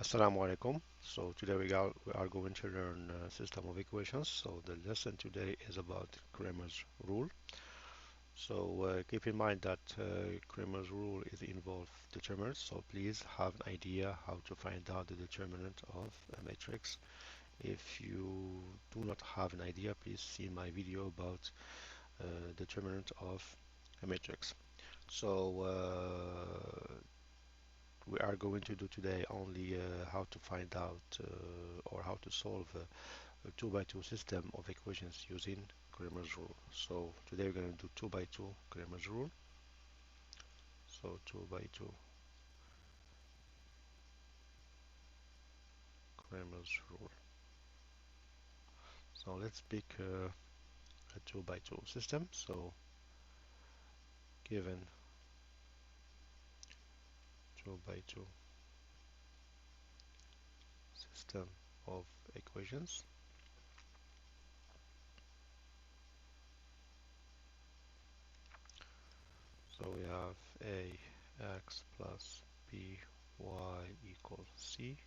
Assalamu alaikum. So today we are going to learn system of equations. So the lesson today is about Cramer's rule. So keep in mind that Cramer's rule is involve determinants. So please have an idea how to find out the determinant of a matrix. If you do not have an idea, please see my video about determinant of a matrix. So we are going to do today only how to find out or how to solve a 2 by 2 system of equations using Cramer's rule. So today we're going to do 2 by 2 Cramer's rule. So 2 by 2 Cramer's rule. So let's pick a 2 by 2 system. So given 2 by 2 system of equations, so we have ax plus by equals c,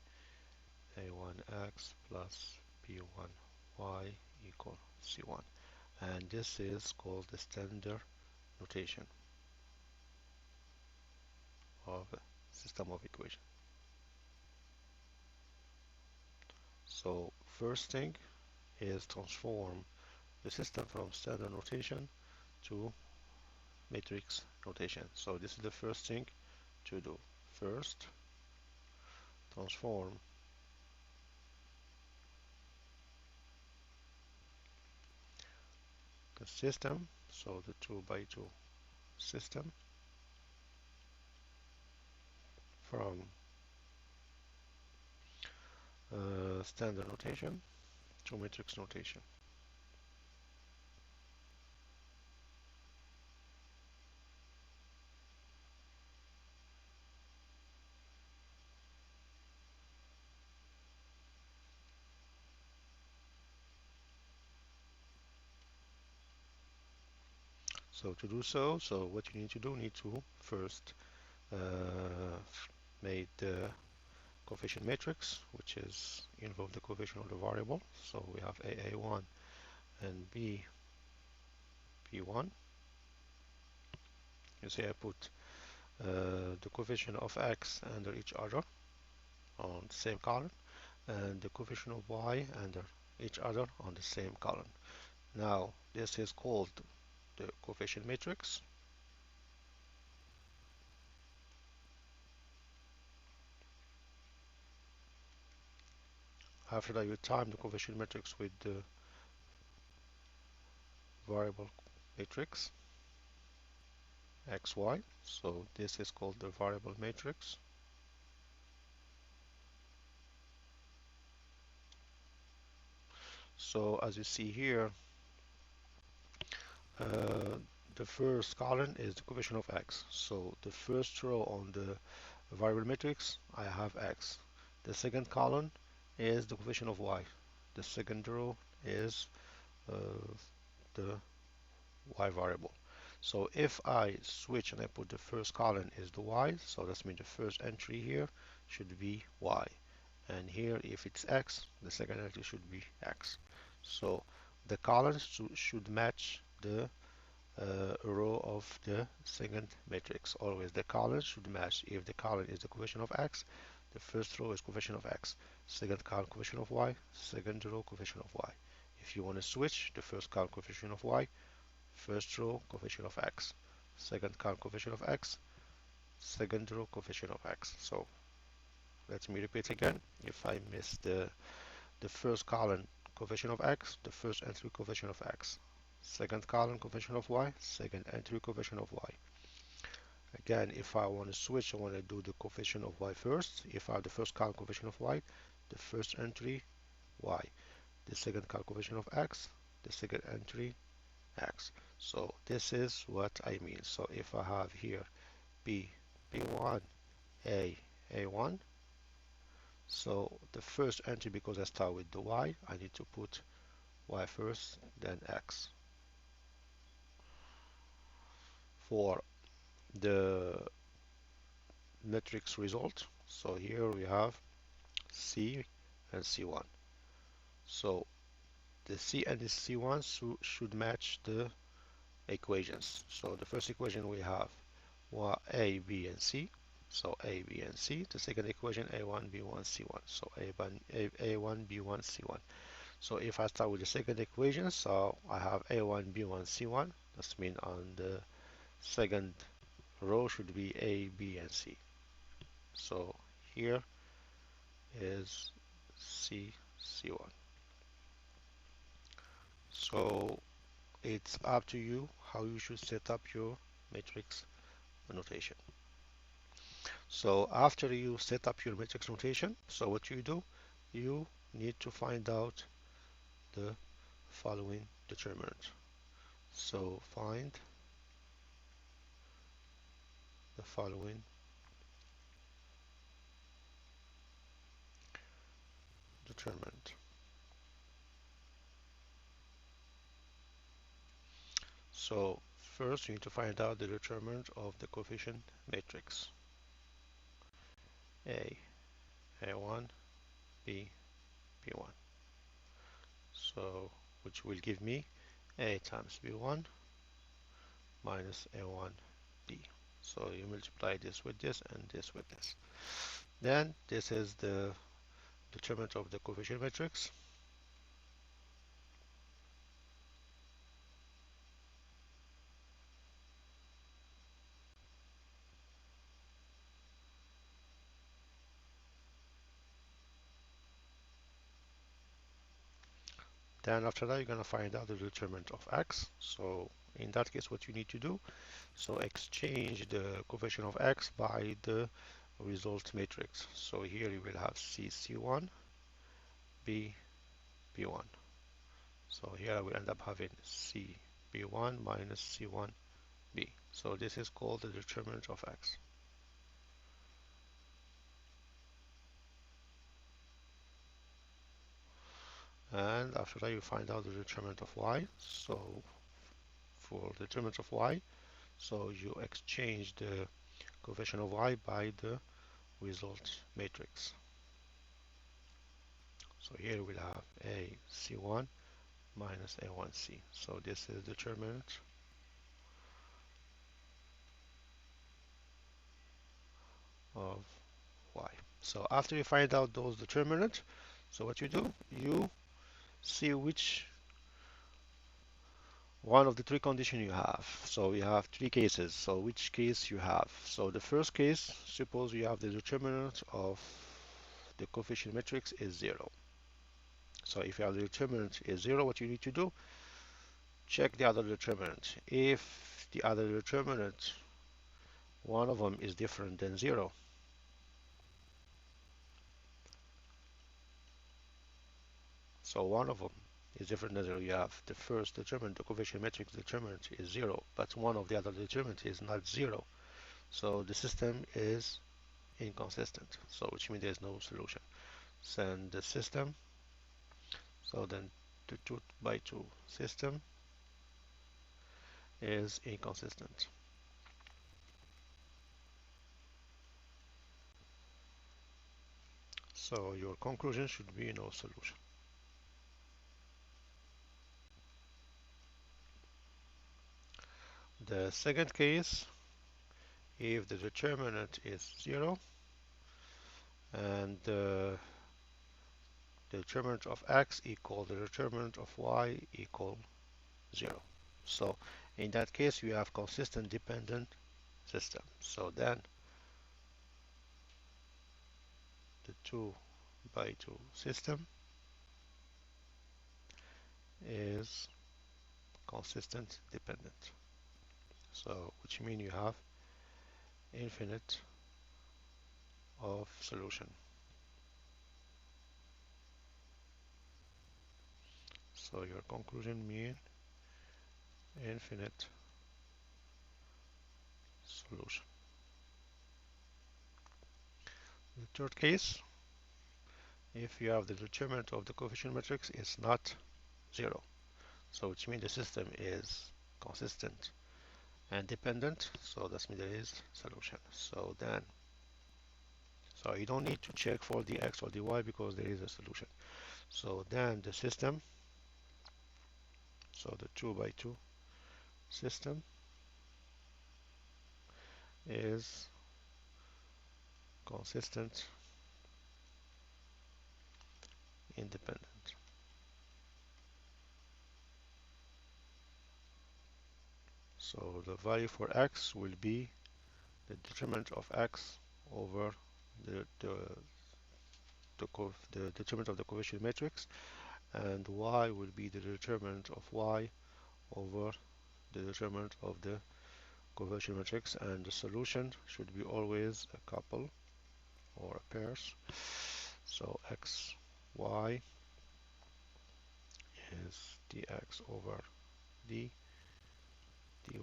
a1x plus b1y equal c1, and this is called the standard notation of a system of equation. So first thing is transform the system from standard notation to matrix notation. So this is the first thing to do. First, transform the system, so the 2 by 2 system, from standard notation to matrix notation. So to do so, what you need to do, need to first make the coefficient matrix, which is involve the coefficient of the variable. So we have AA1 and B1. You see I put the coefficient of x under each other on the same column, and the coefficient of y under each other on the same column. Now this is called the coefficient matrix. After that, you time the coefficient matrix with the variable matrix xy. So this is called the variable matrix. So as you see here, uh, the first column is the coefficient of x. So the first row on the variable matrix, I have x. The second column is the coefficient of y. The second row is uh, the y variable. So if I switch and I put the first column is the y, so that means the first entry here should be y. And here, if it's x, the second entry should be x. So the columns should match the row of the second matrix. Always the column should match. If the column is the coefficient of x, the first row is coefficient of x. Second column coefficient of y, second row coefficient of y. If you want to switch, the first column coefficient of y, first row coefficient of x. Second column coefficient of x, second row coefficient of x. So let me repeat again. If I miss the first column coefficient of x, the first entry coefficient of x. Second column coefficient of y, second entry coefficient of y. Again, if I want to switch, I want to do the coefficient of y first. If I have the first column coefficient of y, the first entry y. The second column coefficient of x, the second entry x. So this is what I mean. So if I have here b, b1, a1, so the first entry, because I start with the y, I need to put y first, then x. For the matrix result, so here we have C and C1. So the C and the C1 should match the equations. So the first equation we have A, B, and C. So A, B, and C. The second equation A1, B1, C1. So A1, B1, C1. So if I start with the second equation, so I have A1, B1, C1. That means on the second row should be A, B, and C. So here is C, C1. So it's up to you how you should set up your matrix notation. So after you set up your matrix notation, so what you do, you need to find out the following determinant. So find the following determinant. So first you need to find out the determinant of the coefficient matrix. A1, B, B1. So which will give me A times B1 minus A1, B. So you multiply this with this and this with this. Then this is the determinant of the coefficient matrix. Then after that, you're going to find out the determinant of x. So in that case, what you need to do, so exchange the coefficient of x by the result matrix. So here you will have C, C1, B, B1. So here I will end up having C, B1 minus C1, B. So this is called the determinant of x. And after that, you find out the determinant of y. So for the determinant of y, so you exchange the coefficient of y by the result matrix. So here we'll have a C1 minus A1C. So this is the determinant of y. So after you find out those determinants, so what you do, you see which one of the three conditions you have. So we have three cases. So which case you have. So the first case, suppose you have the determinant of the coefficient matrix is 0. So if you have the determinant is 0, what you need to do, check the other determinant. If the other determinant, one of them is different than 0, so one of them is different than 0, you have the first determinant, the coefficient matrix determinant is 0, but one of the other determinants is not 0. So the system is inconsistent, so which means there's no solution. Send the system, so then the 2 by 2 system is inconsistent. So your conclusion should be no solution. The second case, if the determinant is 0 and the determinant of x equal the determinant of y equal 0. So in that case you have consistent dependent system. So then the 2 by 2 system is consistent dependent. So which means you have infinite of solution. So your conclusion means infinite solution. The third case, if you have the determinant of the coefficient matrix is not 0, so which means the system is consistent and dependent, so that means there is solution. So So you don't need to check for the x or the y because there is a solution. So then the system, so the 2 by 2 system is consistent, independent. So the value for x will be the determinant of x over the determinant of the coefficient matrix, and y will be the determinant of y over the determinant of the coefficient matrix, and the solution should be always a couple or a pairs. So x y is dx over d dy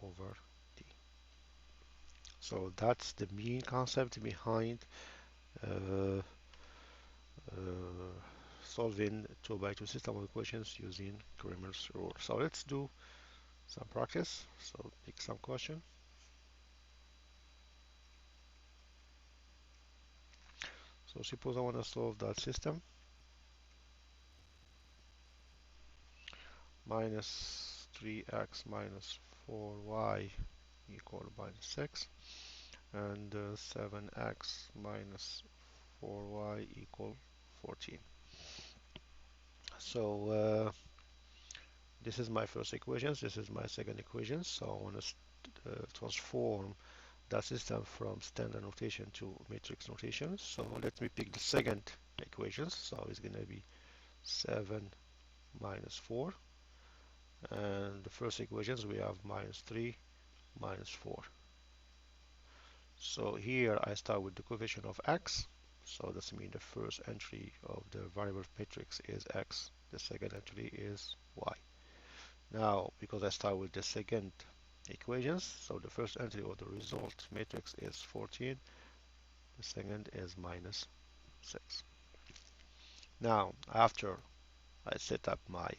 over d. So that's the main concept behind uh, solving 2 by 2 system of equations using Cramer's rule. So let's do some practice. So pick some question. So suppose I want to solve that system. Minus 3x minus 4y equal minus 6, and 7x minus 4y equal 14. So this is my first equation, this is my second equation. So I want to transform that system from standard notation to matrix notation. So let me pick the second equation. So it's going to be 7 minus 4, and the first equations we have minus 3 minus 4. So here I start with the coefficient of x. So that means the first entry of the variable matrix is x, the second entry is y. Now, because I start with the second equations, so the first entry of the result matrix is 14, the second is minus 6. Now, after I set up my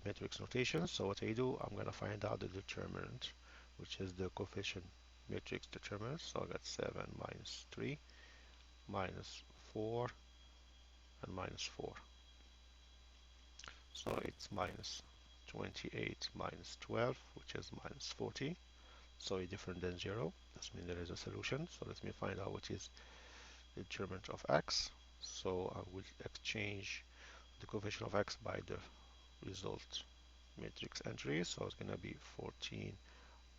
matrix notation, so what I do, I'm going to find out the determinant, which is the coefficient matrix determinant. So I got 7 minus 3 minus 4 and minus 4. So it's minus 28 minus 12, which is minus 40. So it's different than 0. That means there is a solution. So let me find out what is the determinant of x. So I will exchange the coefficient of x by the result matrix entry. So it's going to be 14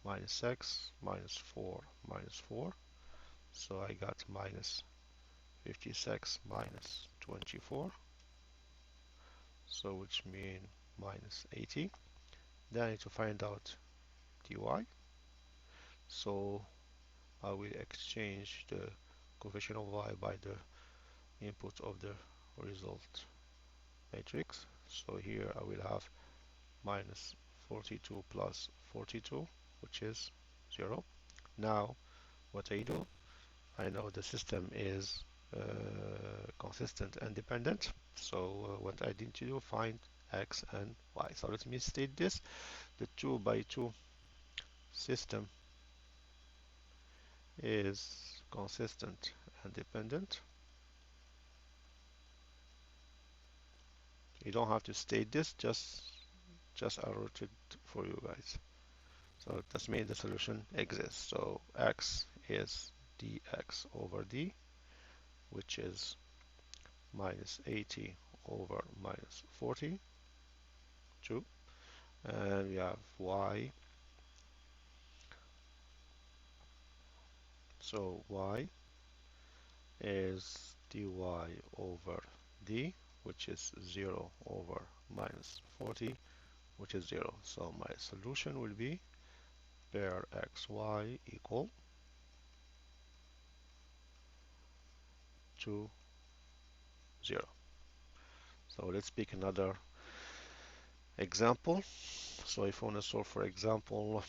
minus x minus 4 minus 4. So I got minus 56 minus 24. So which means minus 80. Then I need to find out dy. So I will exchange the coefficient of y by the input of the result matrix. So here I will have minus 42 plus 42, which is 0. Now what I do, I know the system is consistent and dependent. So what I need to do, find x and y. So let me state this. The 2 by 2 system is consistent and dependent. You don't have to state this, just I wrote it for you guys. So that means the solution exists. So x is dx over d, which is minus 80 over minus 42. And we have y. So y is dy over d, which is 0 over minus 40, which is 0. So my solution will be pair xy equal to 0. So let's pick another example. So if I want to solve, for example,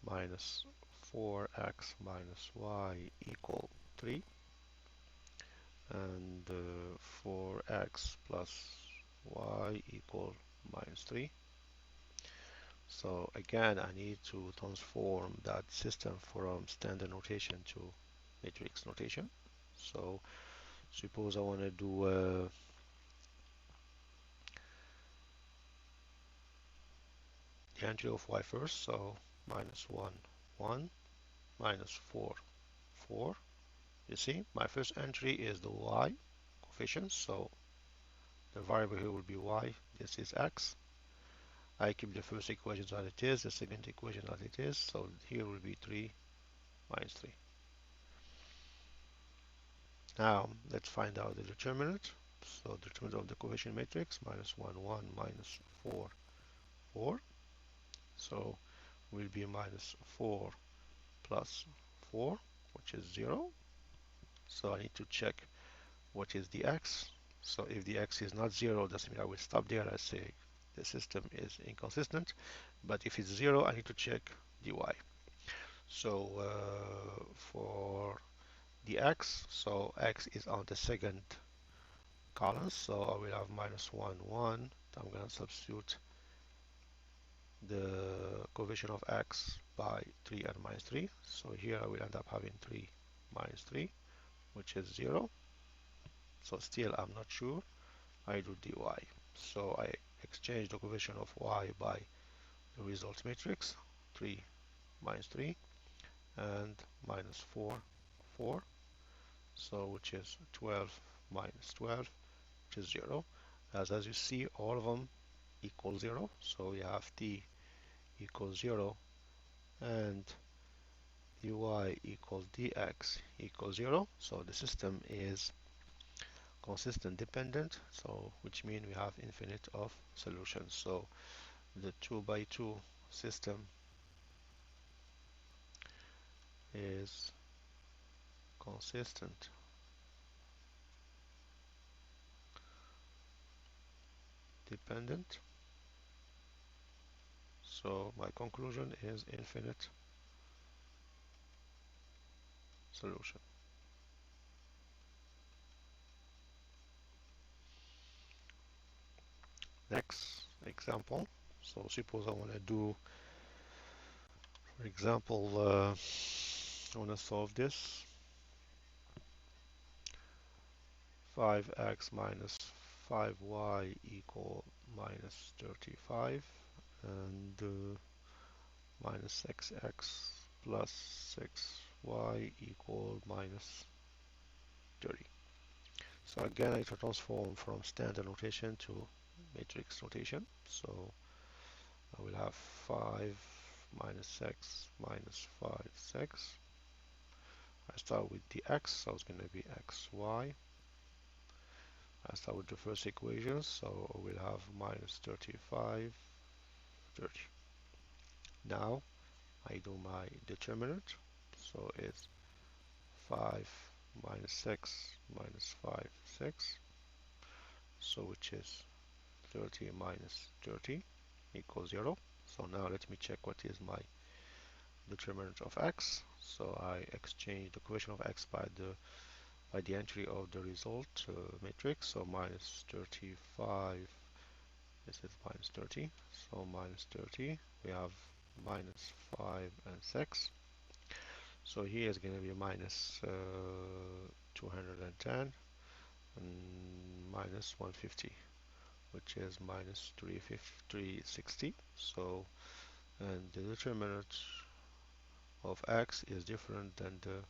minus 4x minus y equal 3, and 4x plus y equal minus 3. So again, I need to transform that system from standard notation to matrix notation. So suppose I want to do the entry of y first, so minus 1, 1, minus 4, 4. You see, my first entry is the y coefficient, so the variable here will be y, this is x. I keep the first equation as it is, the second equation as it is, so here will be 3 minus 3. Now let's find out the determinant. So the determinant of the coefficient matrix, minus 1, 1, minus 4, 4. So will be minus 4 plus 4, which is 0. So I need to check what is the x. So if the x is not 0, that means I will stop there. I say the system is inconsistent. But if it's 0, I need to check dy. So for the x, so x is on the second column, so I will have minus 1, 1. I'm going to substitute the coefficient of x by 3 and minus 3. So here I will end up having 3 minus 3, which is 0. So still I'm not sure. I do dy. So I exchange the coefficient of y by the result matrix, 3 minus 3, and minus 4, 4. So which is 12 minus 12, which is 0. As you see, all of them equal 0. So we have t equals 0 and dy equals dx equals 0. So the system is consistent dependent, so which means we have infinite of solutions. So the 2 by 2 system is consistent dependent. So my conclusion is infinite solution. Next example. So suppose I want to do, for example, I want to solve this 5x minus 5y equal minus 35 and minus 6x plus 6y equal minus 30. So again, I transform from standard notation to matrix notation. So I will have 5 minus 6 minus 5, 6. I start with the x, so it's going to be xy. I start with the first equation, so we'll have minus 35, 30. Now I do my determinant, so it's 5 minus 6 minus 5, 6. So which is 30 minus 30 equals 0. So now let me check what is my determinant of x. So I exchange the coefficient of x by the entry of the result matrix. So minus 35, this is minus 30. So minus 30, we have minus 5 and 6. So here is going to be minus 210 and minus 150, which is minus 360. So, and the determinant of x is different than the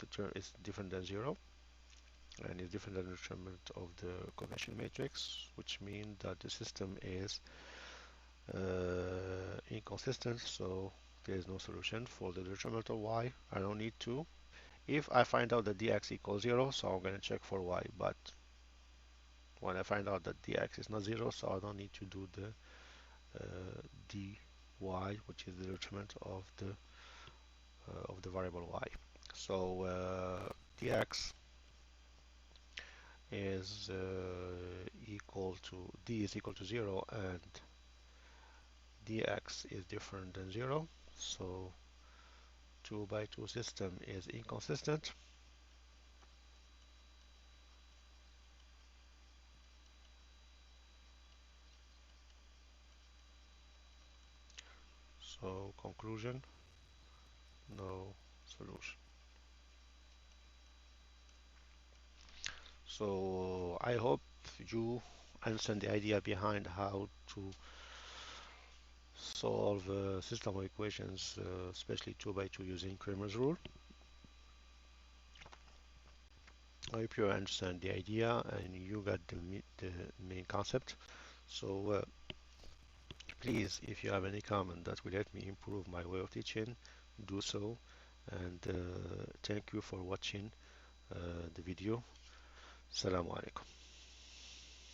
term is different than 0, and is different than the determinant of the convention matrix, which means that the system is inconsistent. So there is no solution for the determinant of y. I don't need to. If I find out that dx equals 0, so I'm going to check for y, but when I find out that dx is not 0, so I don't need to do the dy, which is the determinant of the variable y. So dx is equal to d is equal to 0 and dx is different than 0. So 2 by 2 system is inconsistent. So conclusion, no solution. So I hope you understand the idea behind how to solve system of equations, especially 2 by 2 using Cramer's rule. I hope you understand the idea and you got the main concept. So please, if you have any comment that will help me improve my way of teaching, do so. And thank you for watching the video. Assalamu alaikum.